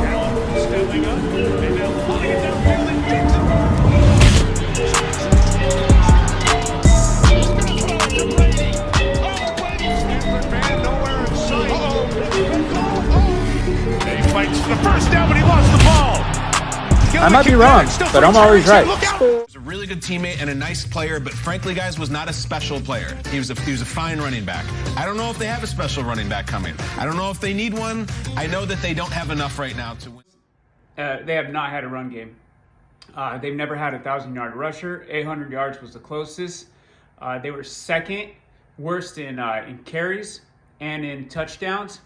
Allen stepping up and now pulling it downfield and gets it. He's going to throw it to Brady. Oh, Brady! Stanford man nowhere in sight. He fights for the first down, but he lost the ball. I might be wrong, but I'm always right. He was a really good teammate and a nice player, but frankly, guys, was not a special player. He was a fine running back. I don't know if they have a special running back coming. I don't know if they need one. I know that they don't have enough right now to win. They have not had a run game. They've never had a 1,000-yard rusher. 800 yards was the closest. They were second worst in carries and in touchdowns.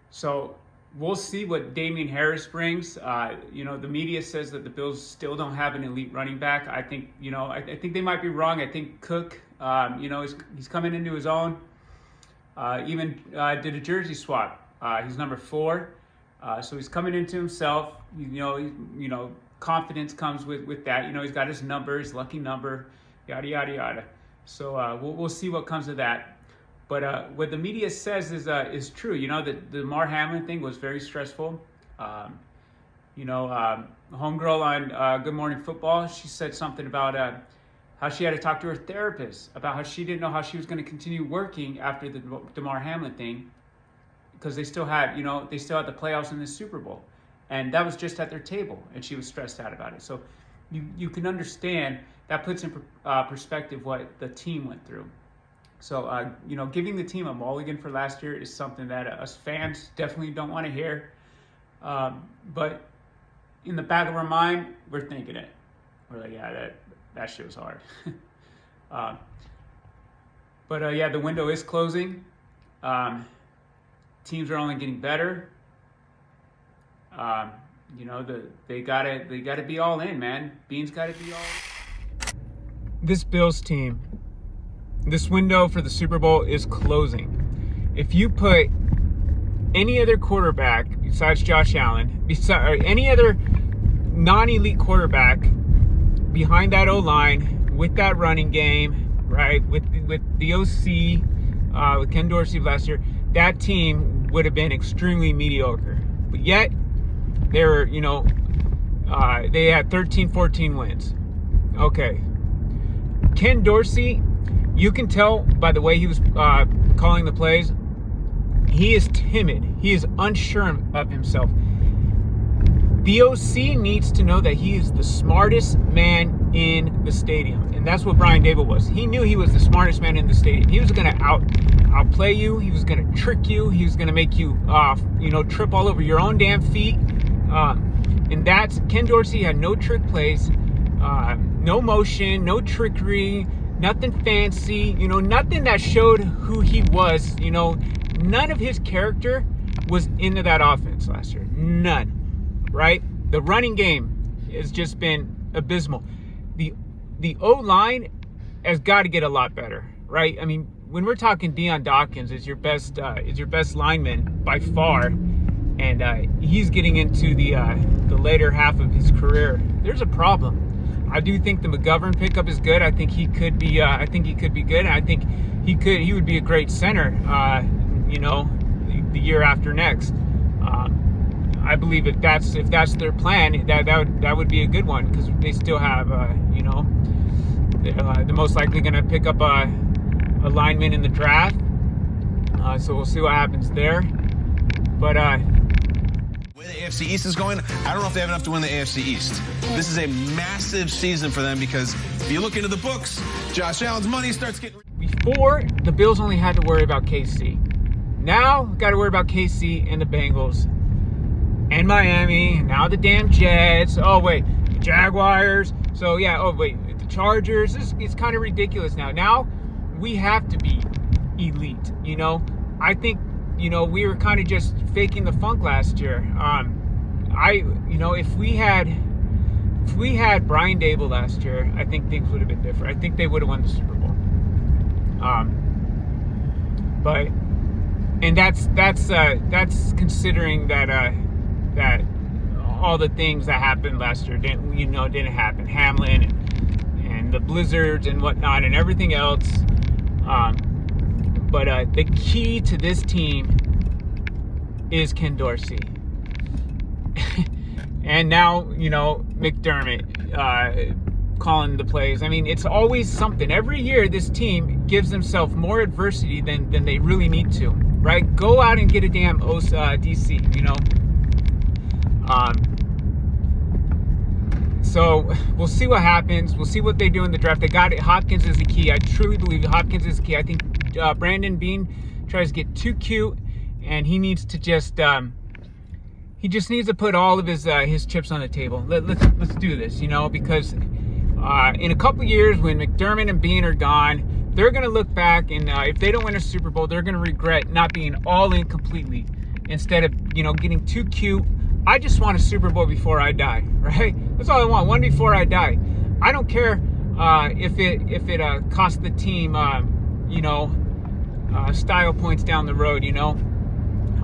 So we'll see what Damian Harris brings. The media says that the Bills still don't have an elite running back. I think, I think they might be wrong. I think Cook, he's coming into his own. Even did a jersey swap. He's number 4. So he's coming into himself. Confidence comes with that. He's got his number, his lucky number, yada, yada, yada. So we'll see what comes of that. But what the media says is true. The Damar Hamlin thing was very stressful. Homegirl on Good Morning Football, she said something about how she had to talk to her therapist about how she didn't know how she was going to continue working after the Damar Hamlin thing, because they still had the playoffs in the Super Bowl, and that was just at their table, and she was stressed out about it. So you can understand that puts in perspective what the team went through. So, giving the team a mulligan for last year is something that us fans definitely don't want to hear. But in the back of our mind, we're thinking it. We're like, yeah, that shit was hard. The window is closing. Teams are only getting better. They gotta be all in, man. Beans gotta be all in. This Bills team, this window for the Super Bowl is closing. If you put any other quarterback besides Josh Allen, or any other non-elite quarterback behind that O-line with that running game, right, with the OC, with Ken Dorsey last year, that team would have been extremely mediocre. But yet, they had 13, 14 wins. Okay. Ken Dorsey, you can tell by the way he was calling the plays, he is timid. He is unsure of himself. The OC needs to know that he is the smartest man in the stadium. And that's what Brian Daboll was. He knew he was the smartest man in the stadium. He was going to outplay you. He was going to trick you. He was going to make you, trip all over your own damn feet. And that's, Ken Dorsey had no trick plays, no motion, no trickery, nothing fancy, nothing that showed who he was. None of his character was into that offense last year. None. Right? The running game has just been abysmal. The O-line has got to get a lot better, right? I mean, when we're talking Deion Dawkins is your best lineman by far, and he's getting into the later half of his career, there's a problem. I do think the McGovern pickup is good. I think he could be. I think he could be good. And I think he would be a great center. The year after next. I believe if that's their plan, that would be a good one, because they still have they're most likely going to pick up a lineman in the draft. So we'll see what happens there. But the way the AFC East is going, I don't know if they have enough to win the AFC East. This is a massive season for them, because if you look into the books, Josh Allen's money starts getting... Before, the Bills only had to worry about KC. Now, got to worry about KC and the Bengals and Miami. Now the damn Jets. Oh, wait, the Jaguars. So, yeah, the Chargers. It's kind of ridiculous now. Now, we have to be elite, I think, we were kind of just faking the funk last year. If we had Brian Daboll last year, I think things would have been different. I think they would have won the Super Bowl. That's considering that all the things that happened last year didn't happen. Hamlin and the blizzards and whatnot and everything else. But the key to this team is Ken Dorsey. And now, you know, McDermott calling the plays. I mean, it's always something. Every year, this team gives themselves more adversity than they really need to, right? Go out and get a damn DC, you know? So we'll see what happens. We'll see what they do in the draft. They got it. Hopkins is the key. I truly believe Hopkins is the key. I think Brandon Beane tries to get too cute, and he needs to just he just needs to put all of his chips on the table. Let's do this, you know, because in a couple years when McDermott and Beane are gone, they're gonna look back, and if they don't win a Super Bowl, they're gonna regret not being all in completely instead of, you know, getting too cute. I just want a Super Bowl before I die, right? That's all I want, one before I die. I don't care if it costs the team, you know, style points down the road, you know.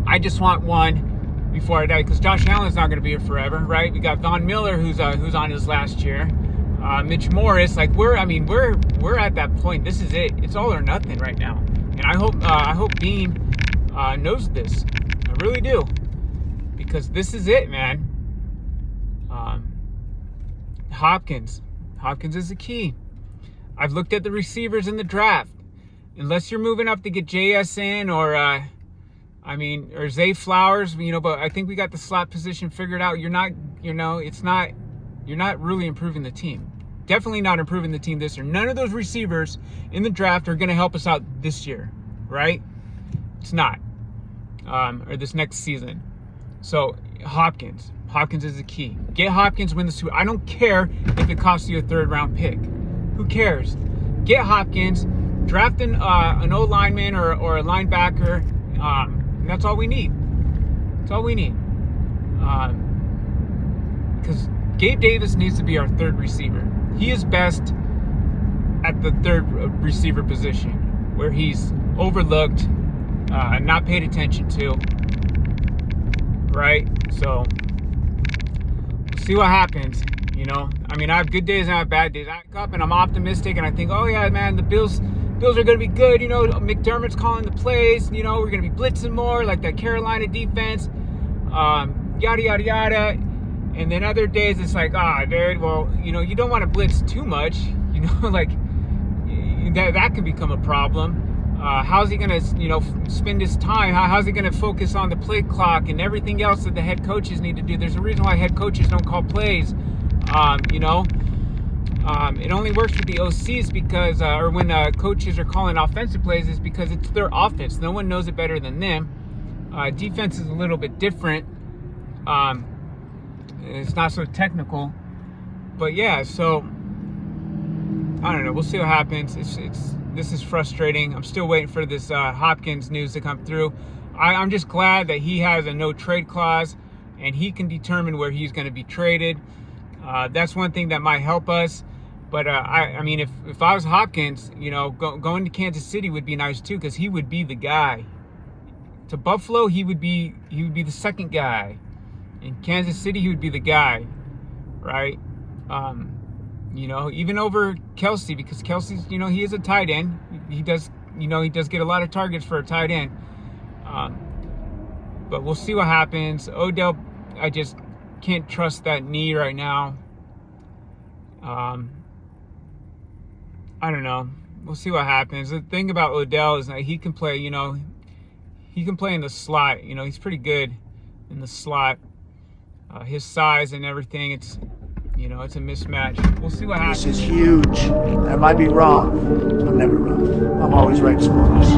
I just want one before I die, because Josh Allen's not going to be here forever, right? We got Von Miller, who's on his last year. Mitch Morris, like we're at that point. This is it. It's all or nothing right now, and I hope Beane knows this. I really do. Because this is it, man. Hopkins is the key. I've looked at the receivers in the draft. Unless you're moving up to get JSN or Zay Flowers, you know, but I think we got the slot position figured out. You're not really improving the team. Definitely not improving the team this year. None of those receivers in the draft are going to help us out this year, right? It's not. Or this next season. So Hopkins is the key. Get Hopkins, win the Super. I don't care if it costs you a 3rd round pick. Who cares? Get Hopkins, draft an O lineman or a linebacker. And that's all we need. That's all we need. Because Gabe Davis needs to be our 3rd receiver. He is best at the 3rd receiver position, where he's overlooked, not paid attention to. Right? So we'll see what happens. You know, I mean, I have good days and I have bad days. I wake up and I'm optimistic and I think, oh yeah, man, the Bills are going to be good. You know, McDermott's calling the plays. You know, we're going to be blitzing more like that Carolina defense. Yada yada yada. And then other days it's like, dude, well, you know, you don't want to blitz too much. You know, like that could become a problem. How's he going to, you know, spend his time? How's he going to focus on the play clock and everything else that the head coaches need to do? There's a reason why head coaches don't call plays. You know, it only works with the OCs because, or when coaches are calling offensive plays, is because it's their offense. No one knows it better than them. Defense is a little bit different. It's not so technical. But yeah, so I don't know. We'll see what happens. This is frustrating. I'm still waiting for this Hopkins news to come through. I'm just glad that he has a no trade clause and he can determine where he's going to be traded. That's one thing that might help us. But I mean, if I was Hopkins, you know, going to Kansas City would be nice too, because he would be the guy. To Buffalo, he would be the second guy. In Kansas City, he would be the guy, right? You know, even over Kelsey, because Kelsey's, you know, he is a tight end. He does get a lot of targets for a tight end. But we'll see what happens. Odell, I just can't trust that knee right now. I don't know. We'll see what happens. The thing about Odell is that he can play, you know, he can play in the slot. You know, he's pretty good in the slot. His size and everything, it's, you know, it's a mismatch. We'll see what happens. This is huge. I might be wrong. I'm never wrong. I'm always right, sports.